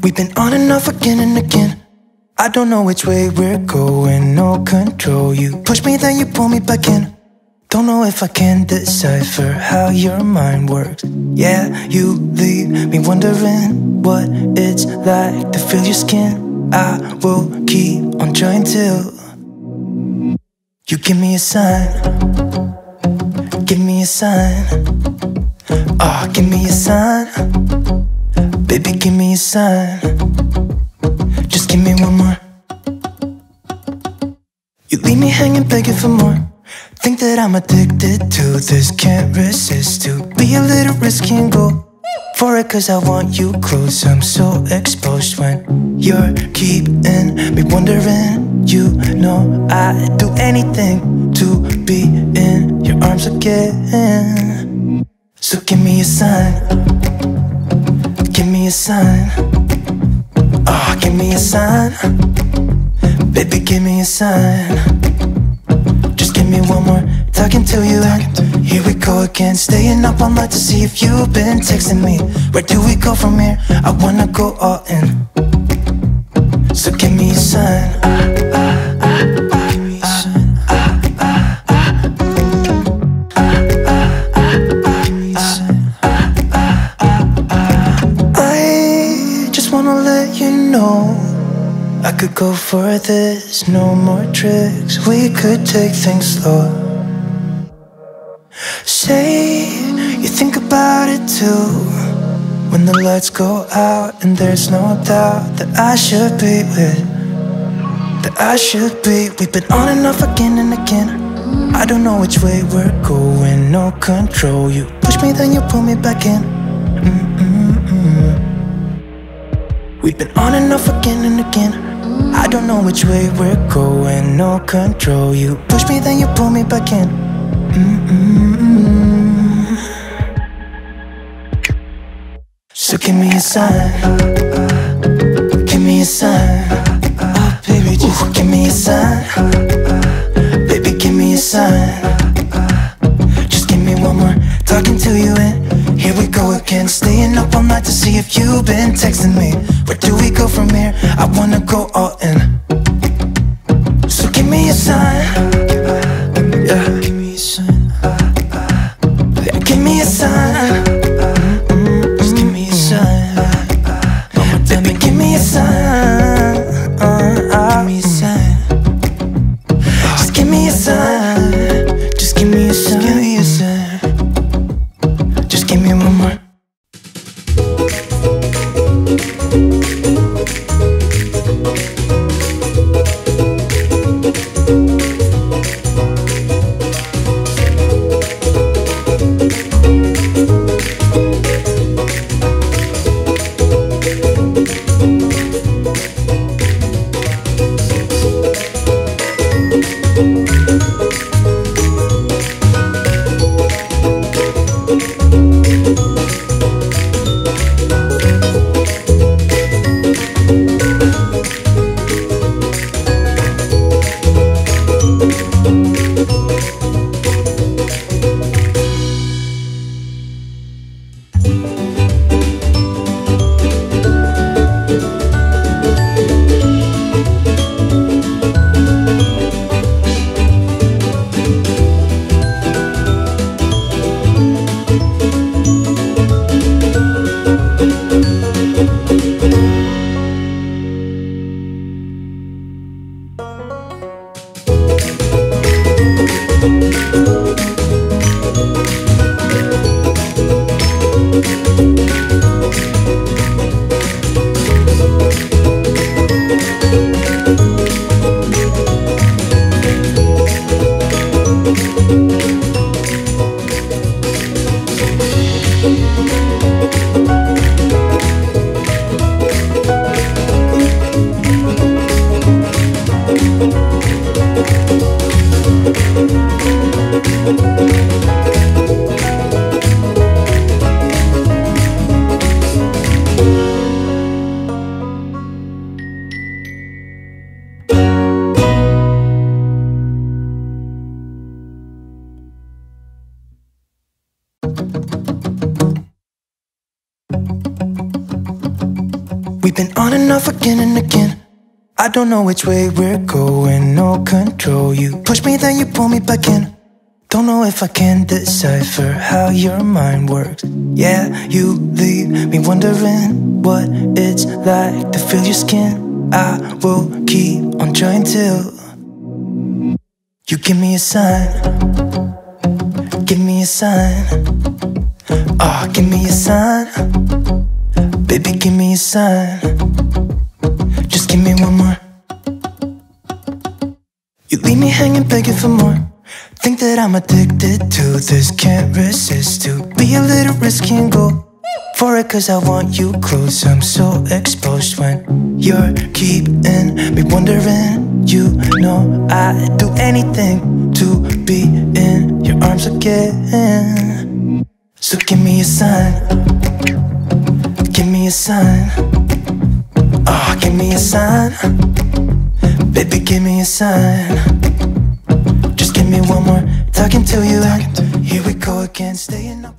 We've been on and off again and again. I don't know which way we're going, no control. You push me, then you pull me back in. Don't know if I can decipher how your mind works. Yeah, you leave me wondering what it's like to feel your skin. I will keep on trying till you give me a sign. Give me a sign. Oh, give me a sign. Baby, give me a sign. Just give me one more. You leave me hanging, begging for more. Think that I'm addicted to this, can't resist to be a little risky and go for it, cause I want you close. I'm so exposed when you're keeping me wondering. You know I'd do anything to be in your arms again. So give me a sign. Give me a sign. Oh, give me a sign. Baby, give me a sign. Just give me one more, talking to you. And here we go again, staying up all night to see if you've been texting me. Where do we go from here? I wanna go all in. So give me a sign. Give me a sign. Give me a sign. I just wanna let you know I could go for this, no more tricks. We could take things slow. Say you think about it too. When the lights go out and there's no doubt that I should be with, that I should be. We've been on and off again and again. I don't know which way we're going, no control. You push me, then you pull me back in. We've been on and off again and again. I don't know which way we're going, no control. You push me, then you pull me back in. So give me a sign. Give me a sign. Oh baby, just give me a sign. Baby, give me a sign. Just give me one more, talking to you and here we go again, staying up all night to see if you've been texting me. Where do we go from here? I wanna go all in. So give me a sign. Yeah, give me a sign. Yeah, give me a sign. Just give me a sign. Baby, give me a sign. Give me a sign. Just give me a sign. Just give me a sign. Give me a sign. Just give me one more. We've been on and off again and again. I don't know which way we're going, no control. You push me, then you pull me back in. Don't know if I can decipher how your mind works. Yeah, you leave me wondering what it's like to feel your skin. I will keep on trying till you give me a sign. Give me a sign. Oh, give me a sign. Baby, give me a sign. Just give me one more. You leave me hanging, begging for more. Think that I'm addicted to this, can't resist to be a little risky and go for it, cause I want you close. I'm so exposed when you're keeping me wondering. You know I'd do anything to be in your arms again. So give me a sign. Give me a sign. Oh, give me a sign. Baby, give me a sign. Just give me one more talking to you. Here we go again, staying up.